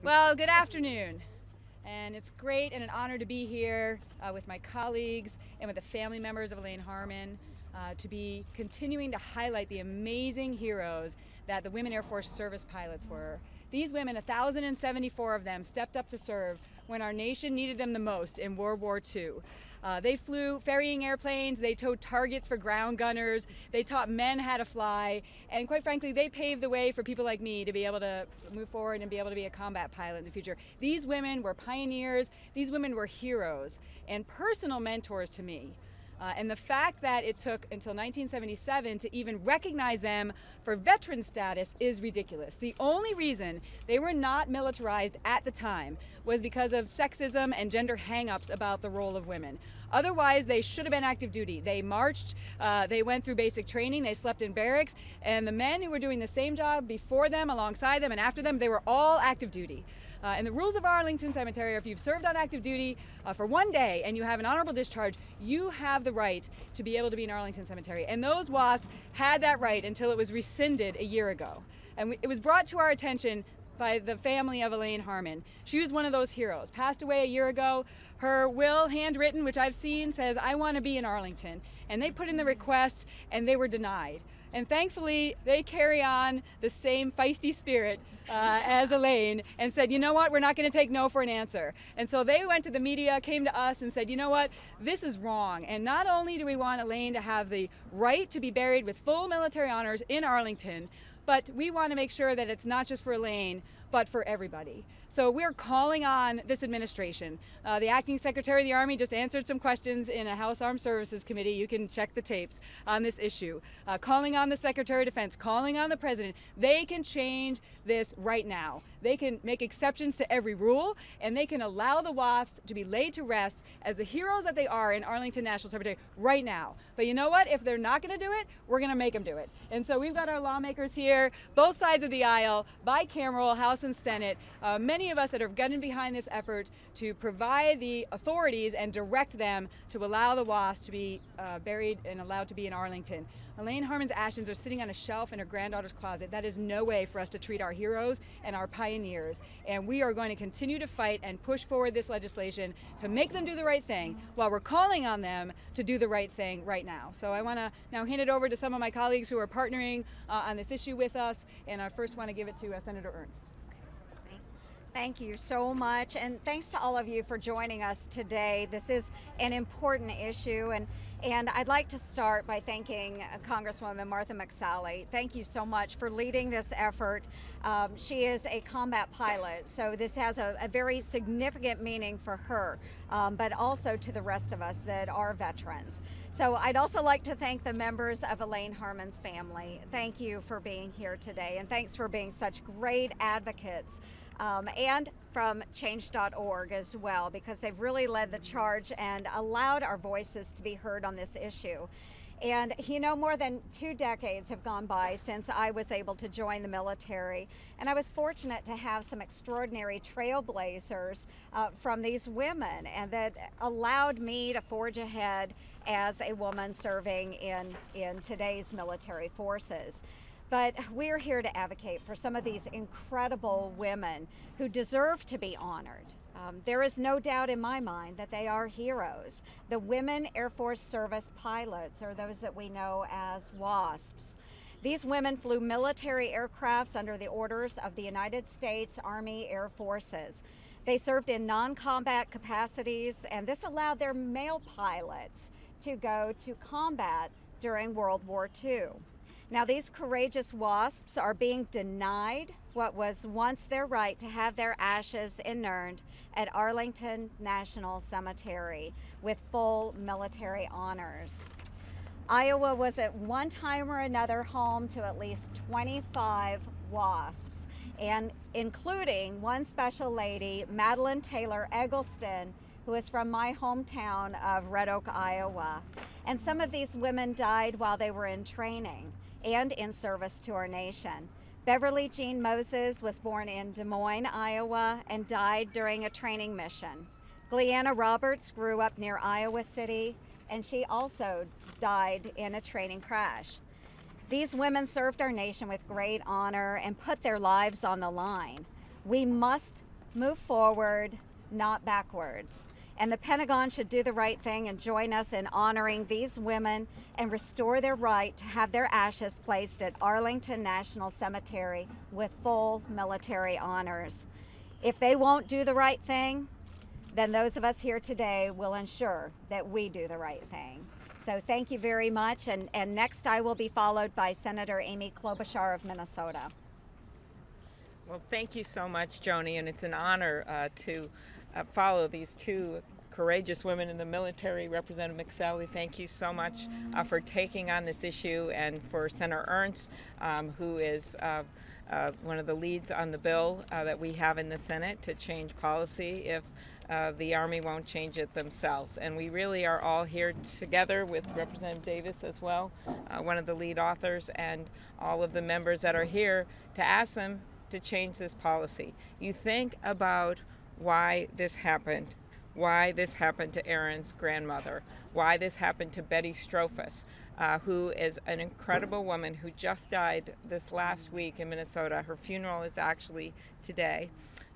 Well, good afternoon. And it's great and an honor to be here with my colleagues and with the family members of Elaine Harmon to be continuing to highlight the amazing heroes that the women Air Force service pilots were. These women, 1,074 of them, stepped up to serve when our nation needed them the most in World War II. They flew ferrying airplanes, they towed targets for ground gunners, they taught men how to fly, and quite frankly, they paved the way for people like me to be able to move forward and be able to be a combat pilot in the future. These women were pioneers, these women were heroes, and personal mentors to me. And the fact that it took until 1977 to even recognize them for veteran status is ridiculous. The only reason they were not militarized at the time was because of sexism and gender hang-ups about the role of women. Otherwise, they should have been active duty. They marched, they went through basic training, they slept in barracks, and the men who were doing the same job before them, alongside them, and after them, they were all active duty. And the rules of Arlington Cemetery are if you've served on active duty for one day and you have an honorable discharge, you have the right to be able to be in Arlington Cemetery. And those WASPs had that right until it was rescinded a year ago. And it was brought to our attention by the family of Elaine Harmon. She was one of those heroes, passed away a year ago. Her will, handwritten, which I've seen, says, "I want to be in Arlington." And they put in the request and they were denied. And thankfully, they carry on the same feisty spirit as Elaine and said, you know what, we're not going to take no for an answer. And so they went to the media, came to us and said, you know what, this is wrong. And not only do we want Elaine to have the right to be buried with full military honors in Arlington, but we want to make sure that it's not just for Elaine, but for everybody. So we're calling on this administration. The acting secretary of the Army just answered some questions in a House Armed Services Committee. You can check the tapes on this issue. Calling on the Secretary of Defense, calling on the President. They can change this right now. They can make exceptions to every rule, and they can allow the WASPs to be laid to rest as the heroes that they are in Arlington National Cemetery right now. But you know what? If they're not going to do it, we're going to make them do it. And so we've got our lawmakers here, both sides of the aisle, bicameral, House and Senate, many of us that are getting behind this effort to provide the authorities and direct them to allow the WASPs to be buried and allowed to be in Arlington. Elaine Harmon's ashes are sitting on a shelf in her granddaughter's closet. That is no way for us to treat our heroes and our pioneers. And we are going to continue to fight and push forward this legislation to make them do the right thing while we're calling on them to do the right thing right now. So I want to now hand it over to some of my colleagues who are partnering on this issue with us. And I first want to give it to Senator Ernst. Thank you so much, and thanks to all of you for joining us today. This is an important issue, and I'd like to start by thanking Congresswoman Martha McSally. Thank you so much for leading this effort. She is a combat pilot, so this has a very significant meaning for her, but also to the rest of us that are veterans. So I'd also like to thank the members of Elaine Harmon's family. Thank you for being here today, and thanks for being such great advocates. And from change.org as well, because they've really led the charge and allowed our voices to be heard on this issue. And you know, more than 2 decades have gone by since I was able to join the military, and I was fortunate to have some extraordinary trailblazers from these women, and that allowed me to forge ahead as a woman serving in today's military forces. But we're here to advocate for some of these incredible women who deserve to be honored. There is no doubt in my mind that they are heroes. The women Air Force service pilots are those that we know as WASPs. These women flew military aircrafts under the orders of the United States Army Air Forces. They served in non-combat capacities, and this allowed their male pilots to go to combat during World War II. Now, these courageous WASPs are being denied what was once their right to have their ashes inurned at Arlington National Cemetery with full military honors. Iowa was at one time or another home to at least 25 WASPs, and including one special lady, Madeline Taylor Eggleston, who is from my hometown of Red Oak, Iowa. And some of these women died while they were in training and in service to our nation. Beverly Jean Moses was born in Des Moines, Iowa, and died during a training mission. Gleanna Roberts grew up near Iowa City, and she also died in a training crash. These women served our nation with great honor and put their lives on the line. We must move forward, not backwards. And the Pentagon should do the right thing and join us in honoring these women and restore their right to have their ashes placed at Arlington National Cemetery with full military honors. If they won't do the right thing, then those of us here today will ensure that we do the right thing. So thank you very much. And next I will be followed by Senator Amy Klobuchar of Minnesota. Well, thank you so much, Joni, and it's an honor to follow these two courageous women in the military. Representative McSally, thank you so much for taking on this issue, and for Senator Ernst, who is one of the leads on the bill that we have in the Senate to change policy if the Army won't change it themselves. And we really are all here together with Representative Davis as well, one of the lead authors, and all of the members that are here to ask them to change this policy. You think about why this happened to Erin's grandmother, why this happened to Betty Strophus, who is an incredible woman who just died this last week in Minnesota. Her funeral is actually today,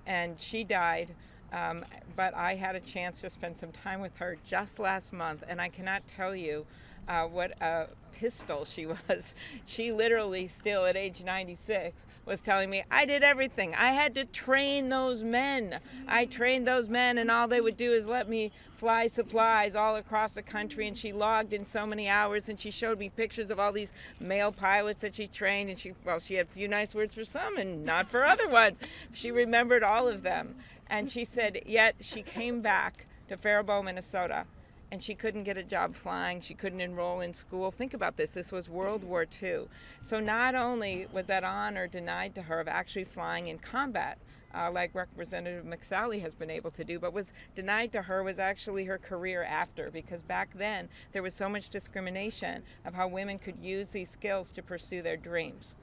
and she died, but I had a chance to spend some time with her just last month, and I cannot tell you what a pistol she was. She literally, still at age 96, was telling me, I did everything. I had to train those men. I trained those men, and all they would do is let me fly supplies all across the country. And she logged in so many hours, and she showed me pictures of all these male pilots that she trained. And she had a few nice words for some and not for other ones. She remembered all of them. And she said, yet she came back to Faribault, Minnesota, and she couldn't get a job flying. She couldn't enroll in school. Think about this. This was World War II. So not only was that honor denied to her of actually flying in combat, like Representative McSally has been able to do, but was denied to her was actually her career after, because back then there was so much discrimination of how women could use these skills to pursue their dreams.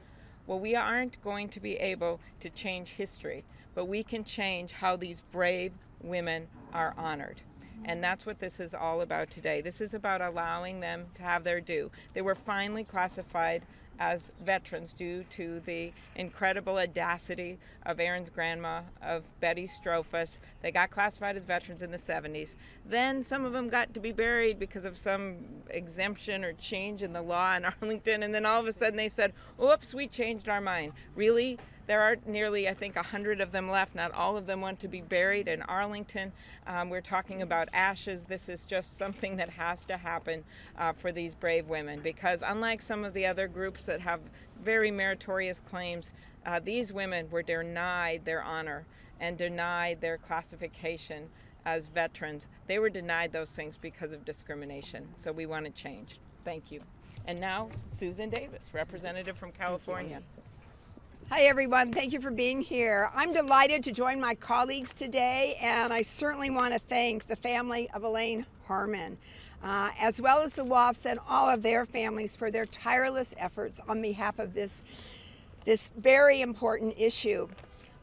Well, we aren't going to be able to change history, but we can change how these brave women are honored. And that's what this is all about today. This is about allowing them to have their due. They were finally classified as veterans due to the incredible audacity of Erin's grandma, of Betty Strophus. They got classified as veterans in the 70s. Then some of them got to be buried because of some exemption or change in the law in Arlington. And then all of a sudden they said, oops, we changed our mind. Really? There are nearly, I think, 100 of them left. Not all of them want to be buried in Arlington. We're talking about ashes. This is just something that has to happen for these brave women, because unlike some of the other groups that have very meritorious claims, these women were denied their honor and denied their classification as veterans. They were denied those things because of discrimination. So we want to change. Thank you. And now, Susan Davis, representative from California. Hi everyone, thank you for being here. I'm delighted to join my colleagues today, and I certainly want to thank the family of Elaine Harmon, as well as the WWIIs and all of their families for their tireless efforts on behalf of this very important issue.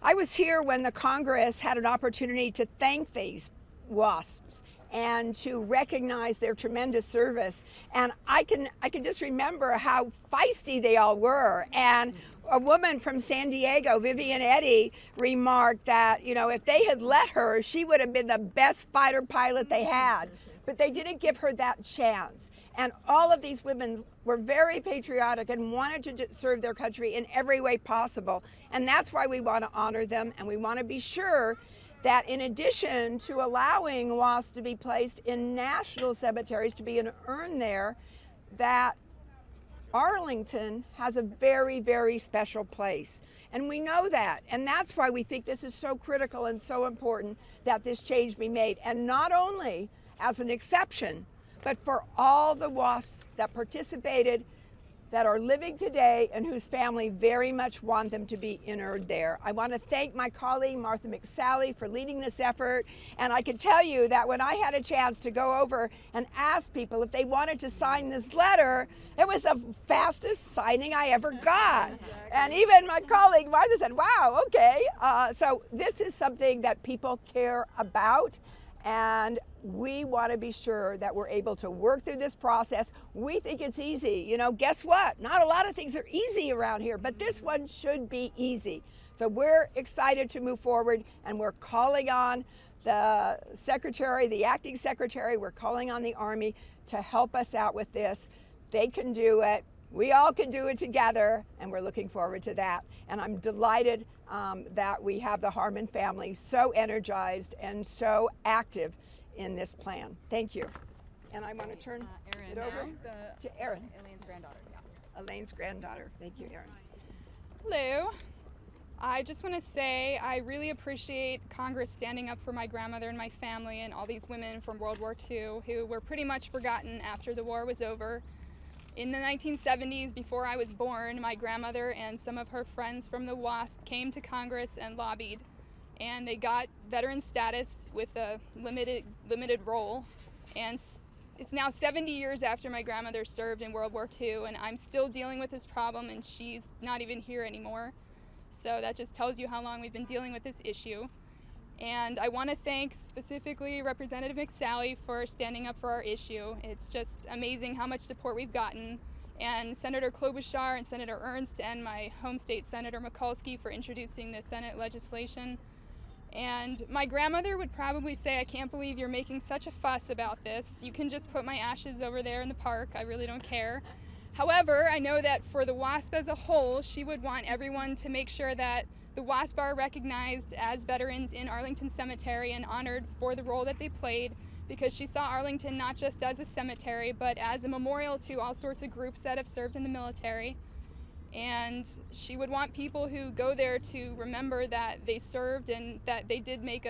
I was here when the Congress had an opportunity to thank these WWIIs and to recognize their tremendous service. And I can just remember how feisty they all were. And a woman from San Diego, Vivian Eddy, remarked that, you know, if they had let her, she would have been the best fighter pilot they had. But they didn't give her that chance. And all of these women were very patriotic and wanted to serve their country in every way possible. And that's why we want to honor them, and we want to be sure that in addition to allowing WWIIs to be placed in national cemeteries, to be an urn there, that Arlington has a very, very special place. And we know that. And that's why we think this is so critical and so important that this change be made. And not only as an exception, but for all the WWIIs that participated, that are living today, and whose family very much want them to be interred there. I want to thank my colleague Martha McSally for leading this effort, and I can tell you that when I had a chance to go over and ask people if they wanted to sign this letter, it was the fastest signing I ever got. And even my colleague Martha said, wow, okay. So this is something that people care about, and we want to be sure that we're able to work through this process. We think it's easy. You know, guess what? Not a lot of things are easy around here, but this one should be easy, So we're excited to move forward, and we're calling on the secretary, the acting secretary, we're calling on the Army to help us out with this. They can do it. We all can do it together, and we're looking forward to that. And I'm delighted that we have the Harmon family so energized and so active in this plan. Thank you. And I want to turn it over to Erin. Elaine's granddaughter. Yeah. Elaine's granddaughter. Thank you, Erin. Hello. I just want to say I really appreciate Congress standing up for my grandmother and my family and all these women from World War II who were pretty much forgotten after the war was over. In the 1970s, before I was born, my grandmother and some of her friends from the WASP came to Congress and lobbied, and they got veteran status with a limited role. And it's now 70 years after my grandmother served in World War II, and I'm still dealing with this problem, and she's not even here anymore. So that just tells you how long we've been dealing with this issue. And I want to thank specifically Representative McSally for standing up for our issue. It's just amazing how much support we've gotten. And Senator Klobuchar and Senator Ernst and my home state Senator Mikulski for introducing the Senate legislation. And my grandmother would probably say, I can't believe you're making such a fuss about this. You can just put my ashes over there in the park. I really don't care. However, I know that for the WASP as a whole, she would want everyone to make sure that the WASP are recognized as veterans in Arlington Cemetery and honored for the role that they played, because she saw Arlington not just as a cemetery, but as a memorial to all sorts of groups that have served in the military. And she would want people who go there to remember that they served and that they did make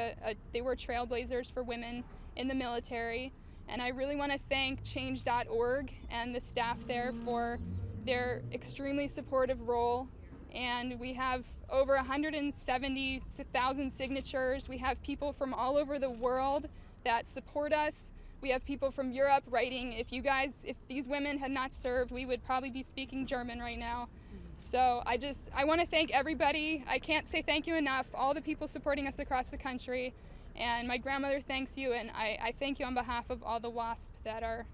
they were trailblazers for women in the military. And I really want to thank change.org and the staff there for their extremely supportive role. And we have over 170,000 signatures. We have people from all over the world that support us. We have people from Europe writing, if these women had not served, we would probably be speaking German right now. So I want to thank everybody. I can't say thank you enough, all the people supporting us across the country. And my grandmother thanks you, and I thank you on behalf of all the WASP that are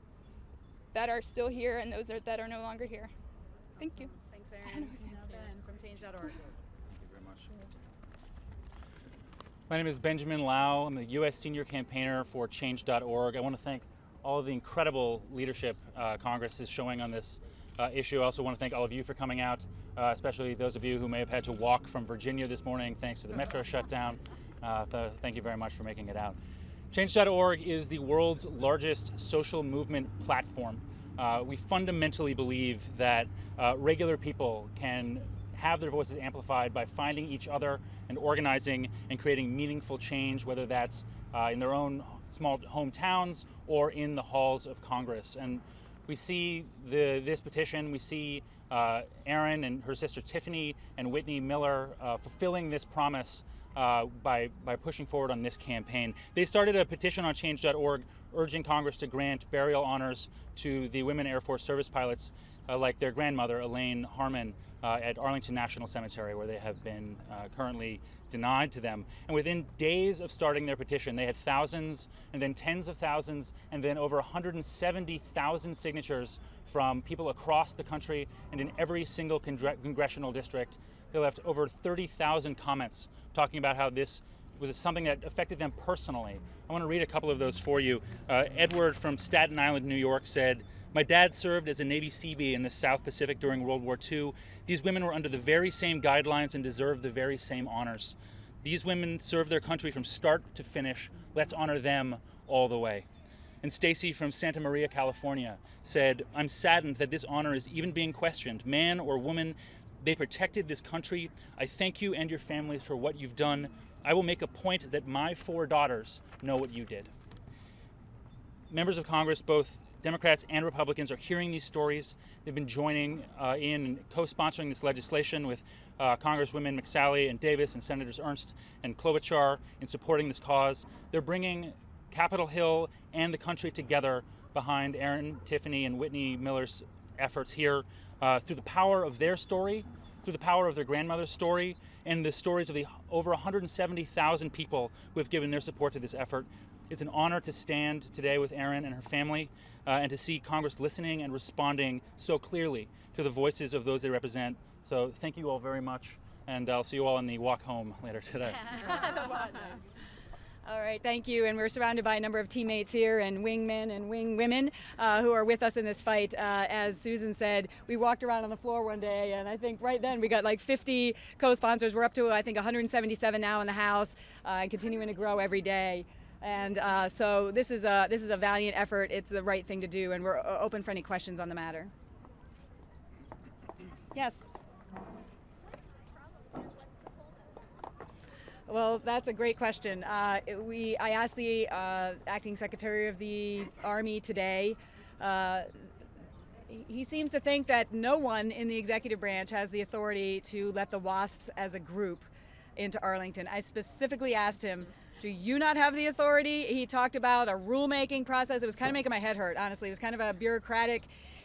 still here and those that are no longer here. Thank you. Thanks, Erin. Now Ben from change.org. Thank you very much. My name is Benjamin Lau. I'm the U.S. Senior Campaigner for Change.org. I want to thank all of the incredible leadership Congress is showing on this issue. I also want to thank all of you for coming out, especially those of you who may have had to walk from Virginia this morning thanks to the metro shutdown. Thank you very much for making it out. Change.org is the world's largest social movement platform. We fundamentally believe that regular people can have their voices amplified by finding each other and organizing and creating meaningful change, whether that's in their own small hometowns or in the halls of Congress. And we see this petition, we see Erin and her sister Tiffany and Whitney Miller fulfilling this promise by pushing forward on this campaign. They started a petition on change.org urging Congress to grant burial honors to the women Air Force service pilots like their grandmother, Elaine Harmon, at Arlington National Cemetery, where they have been currently denied to them. And within days of starting their petition, they had thousands and then tens of thousands and then over 170,000 signatures from people across the country and in every single congressional district. They left over 30,000 comments talking about how this was something that affected them personally. I want to read a couple of those for you. Edward from Staten Island, New York said, "My dad served as a Navy Seabee in the South Pacific during World War II. These women were under the very same guidelines and deserved the very same honors. These women served their country from start to finish. Let's honor them all the way." And Stacy from Santa Maria, California said, "I'm saddened that this honor is even being questioned. Man or woman, they protected this country. I thank you and your families for what you've done. I will make a point that my 4 daughters know what you did." Members of Congress, both Democrats and Republicans, are hearing these stories. They've been joining in and co-sponsoring this legislation with Congresswomen McSally and Davis and Senators Ernst and Klobuchar in supporting this cause. They're bringing Capitol Hill and the country together behind Erin, Tiffany, and Whitney Miller's efforts here through the power of their story, through the power of their grandmother's story, and the stories of the over 170,000 people who have given their support to this effort. It's an honor to stand today with Erin and her family and to see Congress listening and responding so clearly to the voices of those they represent. So thank you all very much, and I'll see you all on the walk home later today. All right, thank you. And we're surrounded by a number of teammates here and wingmen and wing women who are with us in this fight. As Susan said, we walked around on the floor one day, and I think right then we got like 50 co-sponsors. We're up to, I think, 177 now in the House, and continuing to grow every day. And so this is a valiant effort. It's the right thing to do, and we're open for any questions on the matter. Yes. Well, that's a great question. I asked the acting Secretary of the Army today. He seems to think that no one in the executive branch has the authority to let the WASPs as a group into Arlington. I specifically asked him, do you not have the authority? He talked about a rulemaking process. It was kind of making my head hurt, honestly. It was kind of a bureaucratic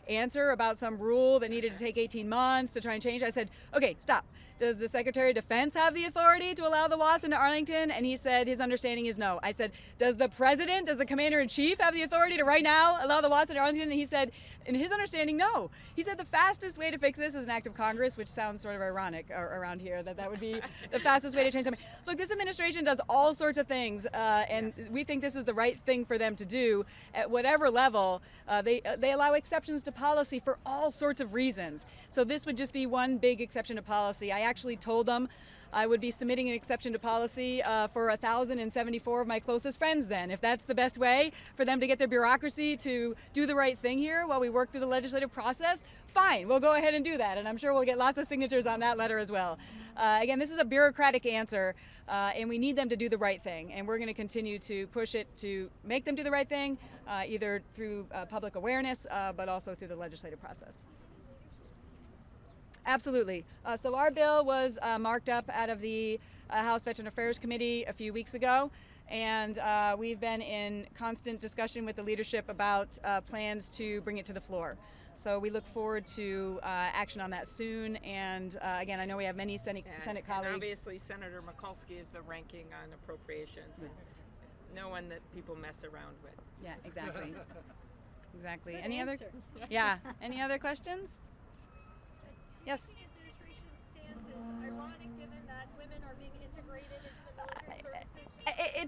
answer about some rule that needed to take 18 months to try and change. I said, okay, stop. Does the Secretary of Defense have the authority to allow the WASP into Arlington? And he said his understanding is no. I said, does the President, does the Commander-in-Chief have the authority to right now allow the WASP into Arlington? And he said, in his understanding, no. He said the fastest way to fix this is an act of Congress, which sounds sort of ironic around here, that would be the fastest way to change something. Look, this administration does all sorts of things, and we think this is the right thing for them to do at whatever level. They allow exceptions to policy for all sorts of reasons. So this would just be one big exception to policy. I actually told them I would be submitting an exception to policy for 1,074 of my closest friends then. If that's the best way for them to get their bureaucracy to do the right thing here while we work through the legislative process, fine, we'll go ahead and do that. And I'm sure we'll get lots of signatures on that letter as well. Again, this is a bureaucratic answer, and we need them to do the right thing. And we're going to continue to push it to make them do the right thing, either through public awareness, but also through the legislative process. Absolutely. So our bill was marked up out of the House Veteran Affairs Committee a few weeks ago, and we've been in constant discussion with the leadership about plans to bring it to the floor. So we look forward to action on that soon, and again, I know we have many Senate colleagues. And obviously Senator Mikulski is the ranking on appropriations, and no one that people mess around with. Yeah, exactly. Exactly. Good Any answer. other? Yeah. Any other questions? Yes. The administration's stance is ironic given that women are being integrated into the military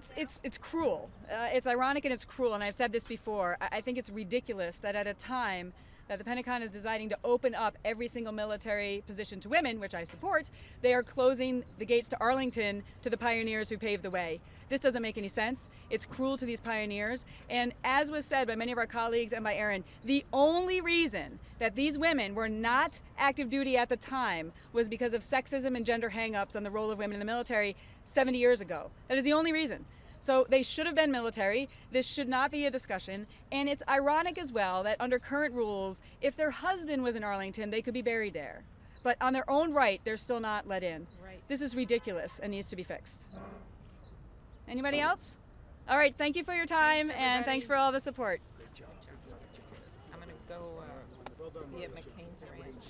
services. It's cruel. It's ironic and it's cruel, and I've said this before. I think it's ridiculous that at a time that the Pentagon is deciding to open up every single military position to women, which I support, they are closing the gates to Arlington to the pioneers who paved the way. This doesn't make any sense. It's cruel to these pioneers. And as was said by many of our colleagues and by Aaron, the only reason that these women were not active duty at the time was because of sexism and gender hang-ups on the role of women in the military 70 years ago. That is the only reason. So they should have been military. This should not be a discussion. And it's ironic as well that under current rules, if their husband was in Arlington, they could be buried there. But on their own right, they're still not let in. Right. This is ridiculous and needs to be fixed. Anybody else? All right, thank you for your time, and thanks for all the support. I'm going to go be at McCain's ranch.